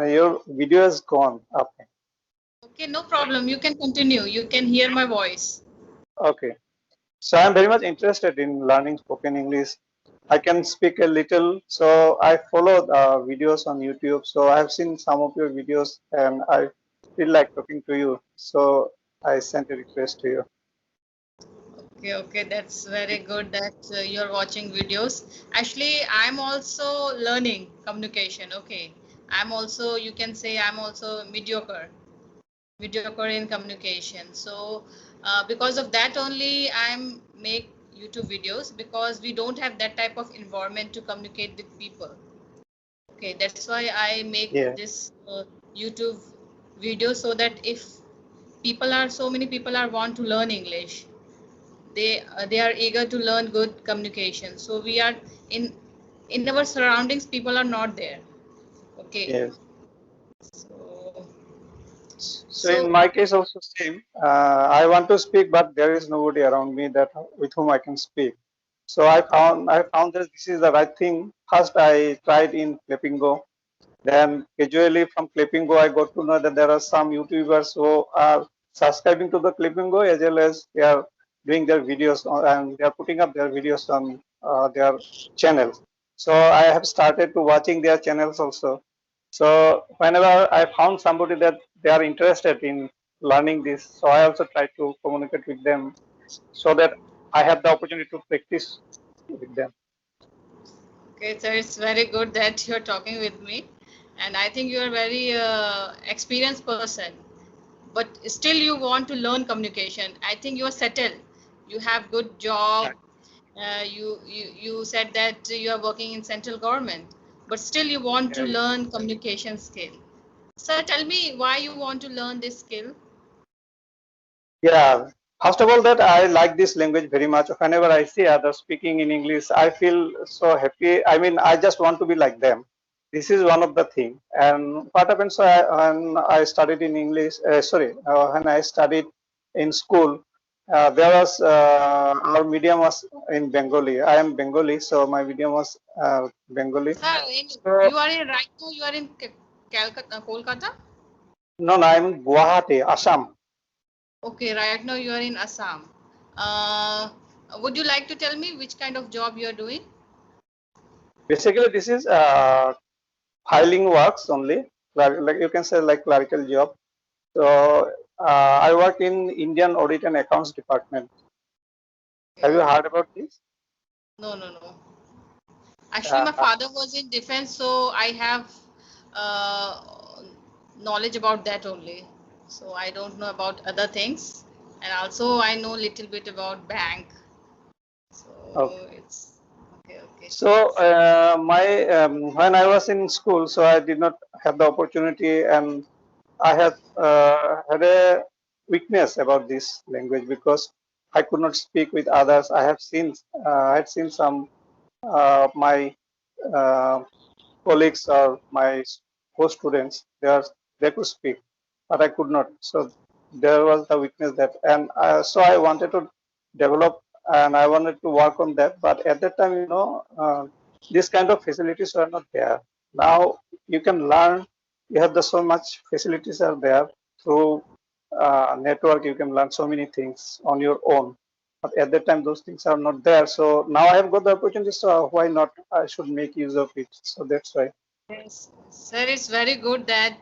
Your video is gone. Okay. Okay, no problem. You can continue. You can hear my voice. Okay. So I'm very much interested in learning spoken English. I can speak a little, so I follow videos on YouTube. So I have seen some of your videos, and I feel like talking to you. So I sent a request to you. Okay, okay, that's very good that you're watching videos. Actually, I'm also learning communication. Okay, I'm also, you can say, I'm also mediocre in communication. So, because of that only, I'm make YouTube videos because we don't have that type of environment to communicate with people. Okay, that's why I make Yeah. this YouTube video so that if so many people are want to learn English, they are eager to learn good communication. So we are in in our surroundings, people are not there. Okay, Yes. so So in so my case also same. I want to speak, but there is nobody around me that with whom I can speak. So I found that this is the right thing. First, I tried in Flappingo. Then gradually from Clippingo, I got to know that there are some YouTubers who are subscribing to the Clippingo as well as they are doing their videos and they are putting up their videos on their channels. So I have started to watching their channels also. So whenever I found somebody that they are interested in learning this, so I also try to communicate with them so that I have the opportunity to practice with them. okay, so it's very good that you're talking with me, and I think you're a very experienced person, but still you want to learn communication. I think you're settled, you have good job. You said that you are working in central government, but still you want to Yeah. learn communication skill. So tell me why you want to learn this skill. Yeah, first of all, that I like this language very much. Whenever I see others speaking in English, I feel so happy. I mean, I just want to be like them. This is one of the thing. And what happened? So when I studied in English, when I studied in school, there was our medium was in Bengali. I am Bengali, so my medium was Bengali. Sir, So you are in right now, you are in Calcutta, Kolkata. no, no, I'm in Guwahati, Assam. Okay, right now you are in Assam. uh, would you like to tell me which kind of job you are doing? Basically, this is filing works only, like you can say like clerical job. So I work in Indian Audit and Accounts Department. Have Okay, you okay. heard about this? No, no, no. Actually, Uh, my father was in defense, so I have uh, knowledge about that only. So I don't know about other things, and also I know little bit about bank. okay. So it's okay, okay. So my when I was in school, so I did not have the opportunity, and I have had a weakness about this language because I could not speak with others. I had seen some my uh, colleagues or my co-students, they could speak, but I could not. So there was the weakness that, and so I wanted to develop and I wanted to work on that. But at that time, this kind of facilities were not there. Now you can learn. You have the so much facilities are there through network. You can learn so many things on your own. But at that time, those things are not there. So now I have got the opportunity. So why not? I should make use of it. So that's why. Yes, sir, it's very good that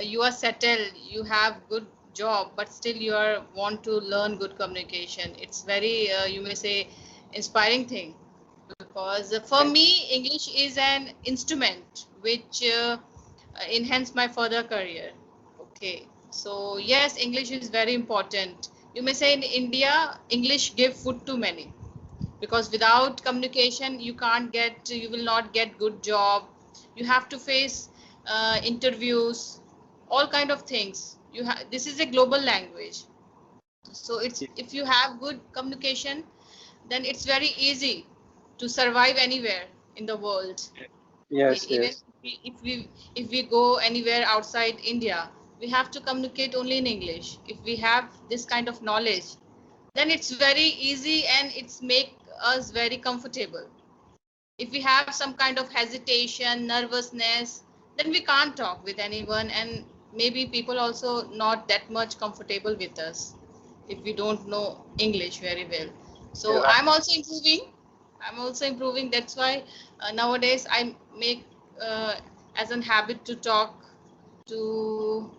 you are settled, you have good job, but still you are want to learn good communication. It's very, you may say, inspiring thing because for me, English is an instrument which enhance my further career. Okay, so yes, English is very important. You may say in India, English give food to many because without communication you will not get good job. You have to face interviews, all kind of things. This is a global language, so it's if you have good communication, then it's very easy to survive anywhere in the world. Okay, Yes, even yes, if we go anywhere outside India, we have to communicate only in English. If we have this kind of knowledge, then it's very easy and it's make us very comfortable. If we have some kind of hesitation, nervousness, then we can't talk with anyone, and maybe people also not that much comfortable with us if we don't know English very well. So Yeah. I'm also improving. That's why nowadays I make as an habit to talk to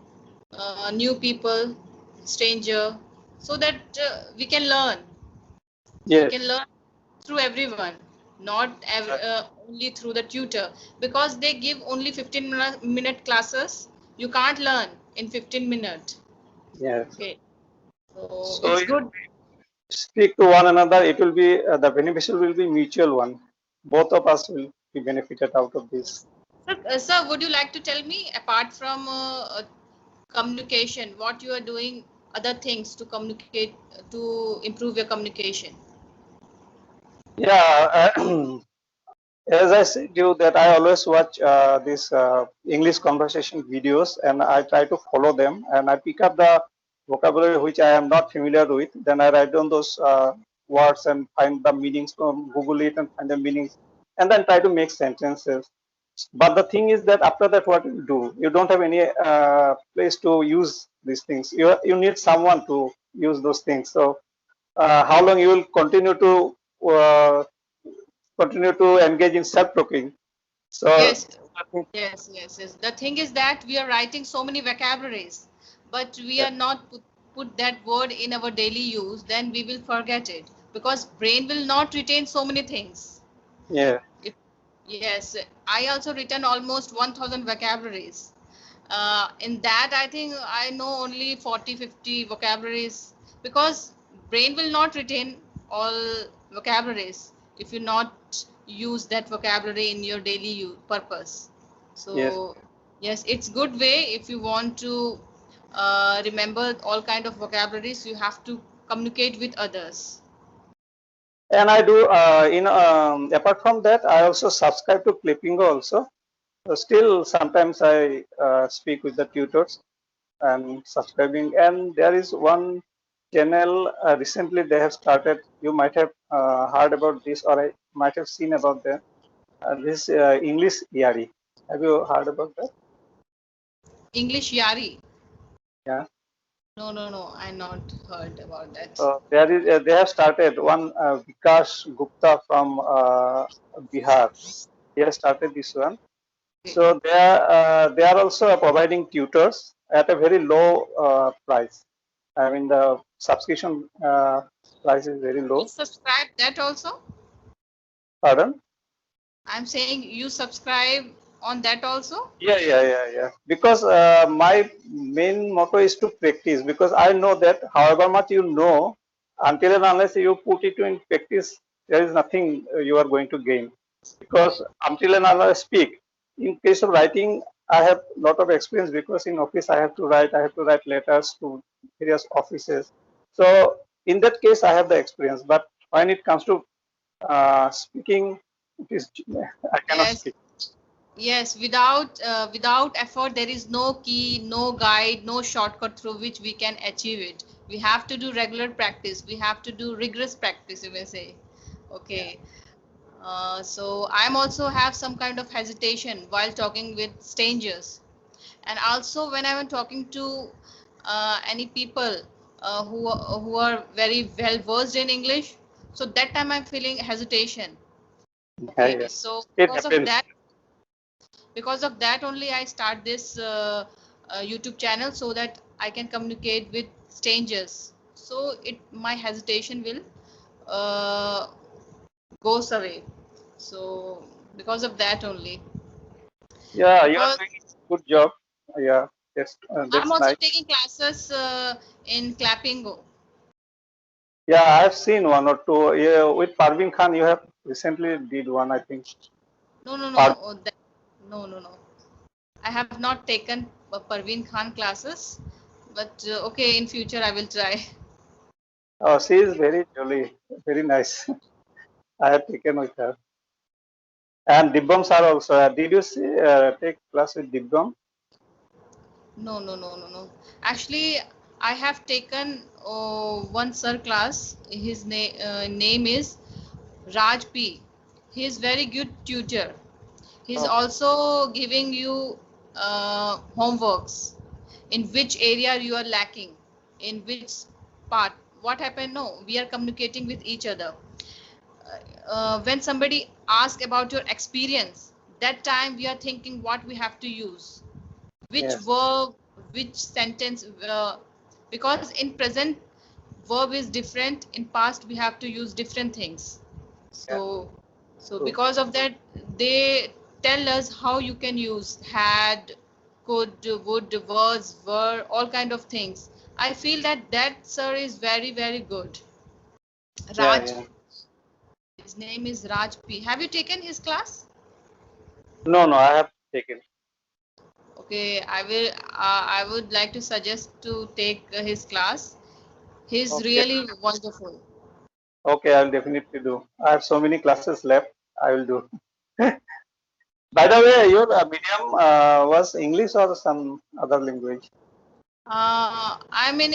new people, stranger, so that we can learn. We Yes. can learn through everyone, not only through the tutor, because they give only 15-minute classes. You can't learn in 15 minutes. Yes. Okay, so So it's if good. we speak to one another, it will be the beneficial will be mutual one. Both of us will be benefited out of this. Sir, would you like to tell me, apart from communication, what you are doing, other things to communicate, to improve your communication? Yeah. As I said you that I always watch these English conversation videos and I try to follow them and I pick up the vocabulary which I am not familiar with. Then I write down those words and find the meanings from Google it and find the meanings and then try to make sentences. But the thing is that after that, what you do? You don't have any place to use these things. You need someone to use those things. So how long you will uh, continue to engage in self-talking. So Yes, yes. The thing is that we are writing so many vocabularies, but we yeah, are not put that word in our daily use, then we will forget it because brain will not retain so many things. yeah, If, yes, I also written almost 1000 vocabularies. In that, I think I know only 40-50 vocabularies because brain will not retain all vocabularies if you not use that vocabulary in your daily purpose. yes. So yes, it's good way if you want to remember all kind of vocabularies. You have to communicate with others. And I do apart from that, I also subscribe to Clippingo also. So still, sometimes I speak with the tutors and subscribing. And there is one channel recently they have started. You might have heard about this, or I might have seen about them. This English ERE. Have you heard about that? English Yari. Yeah. No. I not heard about that. There is they have started one Vikas Gupta from Bihar. He has started this one. Okay. So they are also providing tutors at a very low price. I mean the subscription price is very You low. subscribe that also? Pardon? I'm saying you subscribe on that also? Yeah. Because my main motto is to practice. Because I know that however much you know, until and unless you put it in practice, there is nothing you are going to gain. Because until and unless I speak, in case of writing, I have a lot of experience because in office I have to write. I have to write letters to various offices. So in that case, I have the experience. But when it comes to speaking, it is I cannot Yes, speak. yes. Without effort, there is no key, no guide, no shortcut through which we can achieve it. We have to do regular practice. We have to do rigorous practice, you may say. Okay. So I'm also have some kind of hesitation while talking with strangers, and also when I'm talking to any people who are very well versed in English. So that time I'm feeling hesitation. Okay, Yeah. so It happens. because of that only I start this YouTube channel so that I can communicate with strangers. So it my hesitation will uh, goes away. So because of that only. Yeah, you are Because doing a good job. Yeah, I'm that's also nice. taking classes in Clappingo. Yeah, I've seen one or two. Yeah, with Parveen Khan, you have recently did one, I think. No. Par- No. I have not taken Parveen Khan classes, but okay, in future I will try. she is very jolly, very nice. I have taken with her. And Dibbam sir also. Did you see take class with Dibbam? No. Actually, I have taken one sir class. His name is Raj P. He is very good tutor. He's Okay. also giving you. homeworks, in which area you are lacking, in which part. What happened? No, we are communicating with each other. When somebody asks about your experience, that time we are thinking what we have to use, which Yes. verb, which sentence, because in present verb is different, in past we have to use different things. Yeah. So True. because of that, they tell us how you can use had, could, would, was, were, all kind of things. I feel that that sir is very, very good. Yeah. Raj, Yeah. his name is Raj P. Have you taken his class? No. No. I have taken. Okay, I would like to suggest to take his class. He's Okay. really wonderful. Okay. I'll definitely do. I have so many classes left. I will do. By the way, your medium was English or some other language? I mean,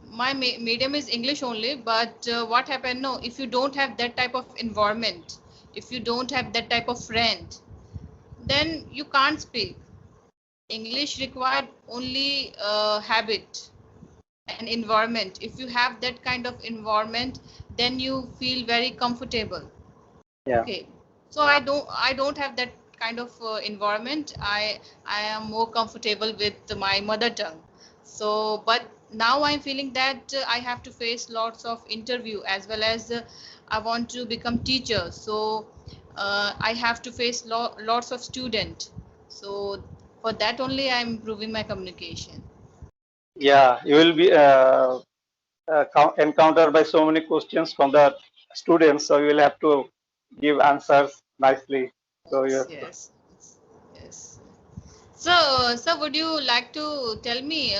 my medium is English only, but what happened? No, if you don't have that type of environment, if you don't have that type of friend, then you can't speak. English required only habit and environment. If you have that kind of environment, then you feel very comfortable. Yeah. Okay, so I don't have that kind of environment. I am more comfortable with my mother tongue. So but now I'm feeling that I have to face lots of interview, as well as I want to become teacher. So I have to face lots of student. So for that only I'm improving my communication. Yeah. You will be encountered by so many questions from the students, so you will have to give answers nicely. So you Yes, have to. yes, yes. So, would you like to tell me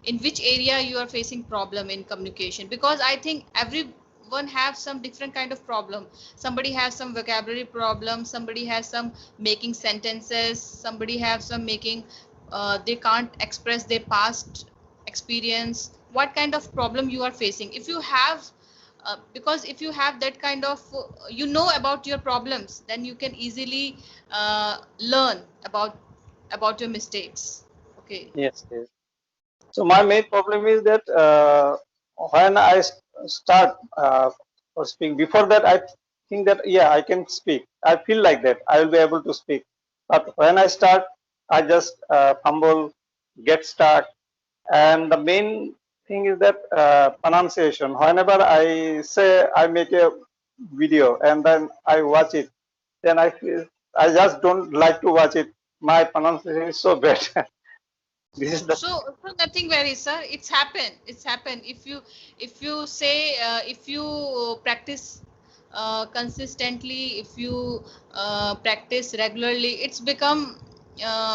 in which area you are facing problem in communication? Because I think everyone have some different kind of problem. Somebody has some vocabulary problem. Somebody has some making sentences. Somebody have some making they can't express their past experience. What kind of problem you are facing? If you have because if you have that kind of you know about your problems, then you can easily learn about your mistakes. Okay. Yes, yes. So my main problem is that when I start for speaking, before that I think that yeah I can speak. I feel like that I will be able to speak. But when I start, I just fumble, get stuck, and the main thing is that pronunciation. Whenever I say I make a video and then I watch it, then I feel I just don't like to watch it. My pronunciation is so bad. This is the So nothing very, sir. It's happened if you say if you practice consistently, if you practice regularly,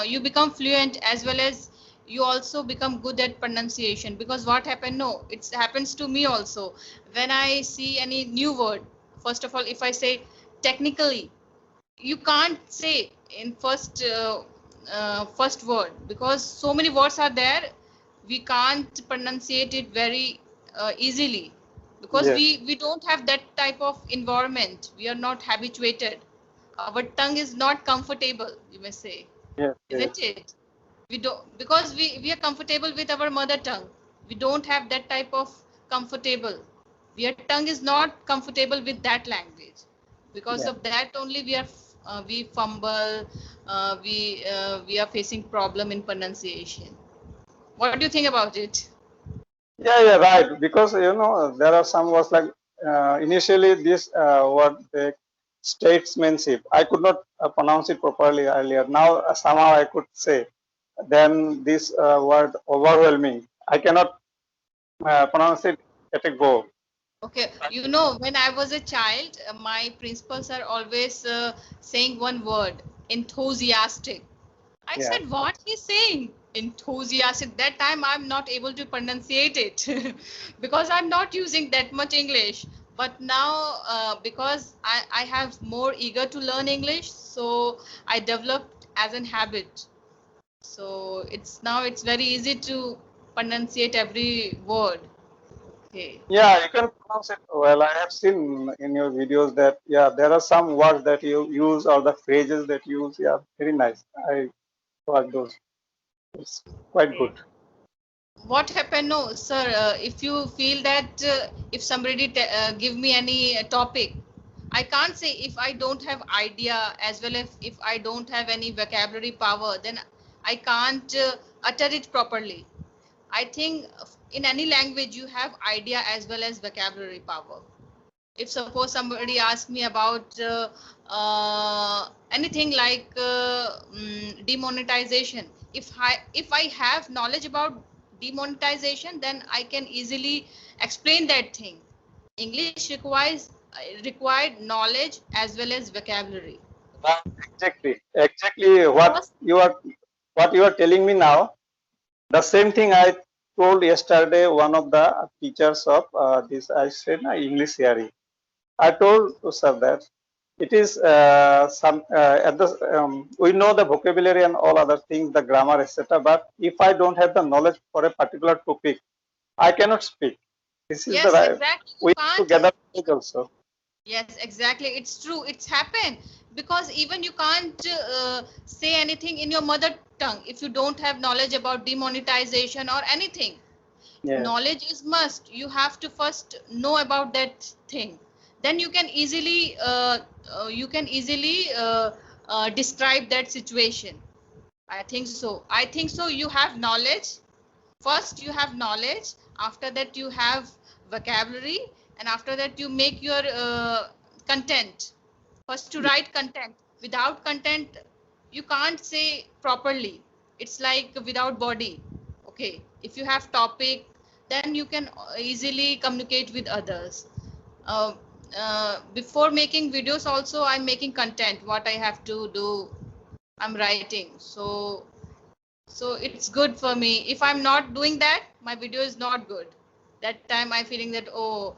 you become fluent, as well as you also become good at pronunciation. Because what happened, no, it happens to me also. When I see any new word, first of all, if I say technically, you can't say in first word, because so many words are there. We can't pronunciate it very easily, because yes, we don't have that type of environment. We are not habituated. Our tongue is not comfortable, you may say, yes, isn't yes. it? We don't, because we are comfortable with our mother tongue. We don't have that type of comfortable. Your tongue is not comfortable with that language. Because Yeah. of that only we fumble. We are facing problem in pronunciation. What do you think about it? Yeah, yeah, right. Because there are some words like initially this word the statesmanship. I could not pronounce it properly earlier. Now somehow I could say. Then this word overwhelming. I cannot pronounce it at a go. Okay, when I was a child, my principals are always saying one word, enthusiastic. I Yeah. said, what he's saying? Enthusiastic. That time I'm not able to pronunciate it because I'm not using that much English. But now, because I have more eager to learn English, so I developed as an habit. So it's very easy to pronunciate every word. Okay. Yeah, you can pronounce it well. I have seen in your videos that yeah, there are some words that you use or the phrases that you use. Yeah, very nice. for those. It's quite good. What happened? No, sir, if you feel that if somebody give me any topic, I can't say if I don't have idea, as well as if I don't have any vocabulary power, then I can't utter it properly. I think in any language you have idea as well as vocabulary power. If suppose somebody asks me about anything like demonetization, if I have knowledge about demonetization, then I can easily explain that thing. English required knowledge as well as vocabulary. Exactly First, what you are telling me now. The same thing I told yesterday one of the teachers of this I said English hearing. I told to sir that it is some at the we know the vocabulary and all other things, the grammar, etc. But if I don't have the knowledge for a particular topic, I cannot speak. This is the yes, right. exactly, you We need to can't. gather knowledge also. Yes, exactly. It's true. It's happened because even you can't say anything in your mother tongue if you don't have knowledge about demonetization or anything. Yes. Knowledge is must. You have to first know about that thing. Then you can easily describe that situation. I think so. I think so. You have knowledge. First, you have knowledge. After that, you have vocabulary, and after that, you make your content. First, to write content. Without content, you can't say properly. It's like without body. Okay. If you have topic, then you can easily communicate with others. Uh, Before making videos, also I'm making content. What I have to do, I'm writing. So it's good for me. If I'm not doing that, my video is not good. That time I'm feeling that, oh,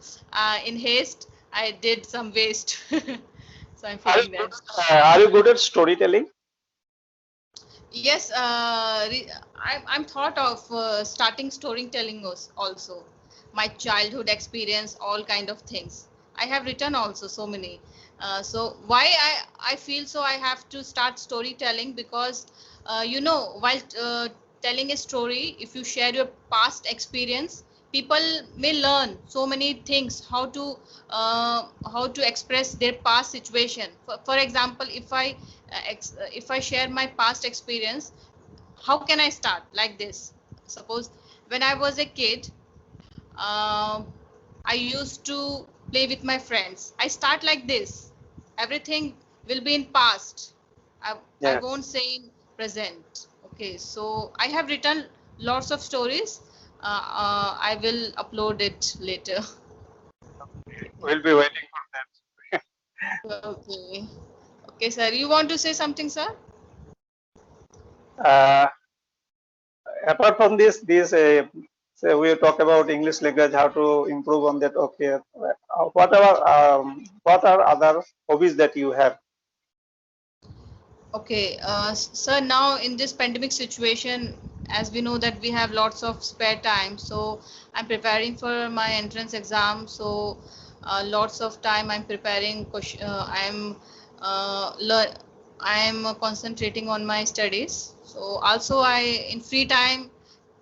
in haste I did some waste. So I'm Are you feeling good? that. Are you good at storytelling? Yes, I'm thought of starting storytelling also. My childhood experience, all kind of things. I have written also so many. So why I feel so I have to start storytelling, because while telling a story, if you share your past experience, people may learn so many things, how to express their past situation. For example, if I share my past experience, how can I start like this? Suppose when I was a kid, uh, I used to play with my friends. I start like this. Everything will be in past. I Yeah. won't say in present. Okay, so I have written lots of stories. I will upload it later. We'll be waiting for that. Okay. Okay, sir. You want to say something, sir? Uh, Apart from this, say we talk about English language, how to improve on that. Okay, what are other hobbies that you have? Okay, sir, now in this pandemic situation, as we know that we have lots of spare time, so I'm preparing for my entrance exam. So lots of time I'm preparing. Uh, learn, I'm concentrating on my studies. So also in free time,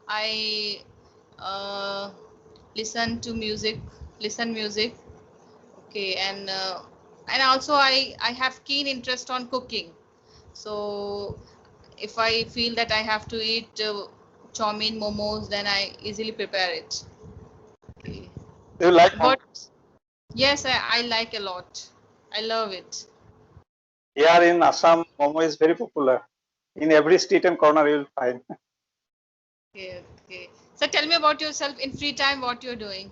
I uh, listen to music, listen music. Okay, and also I have keen interest on cooking. So if I feel that I have to eat chow mein, momos, then I easily prepare it. Okay. Do you like But momos? yes, I like a lot. I love it. Here in Assam, momo is very popular. In every street and corner, you will find. Okay, okay. So tell me about yourself in free time, what you're doing.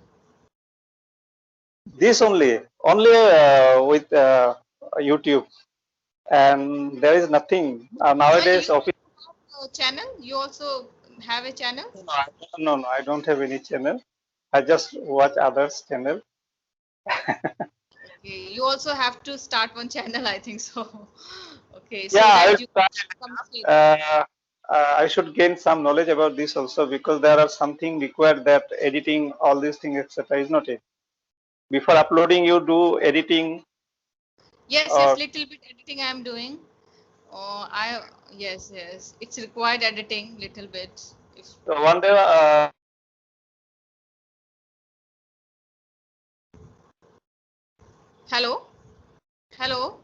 This only with YouTube, and there is nothing Why you nowadays. Office. have a channel? You also have a channel? No, I don't have any channel. I just watch others' channel. Okay. You also have to start one channel, I think so. Okay, Yeah, so I will that you try. communicate. I should gain some knowledge about this also, because there are something required that editing all these things etc. is not it. Before uploading, you do editing Yes, yes, or little bit editing I am doing. Oh, yes. It's required editing little bit. If So one day, hello, hello.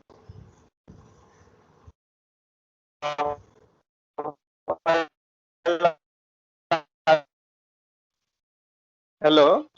hello.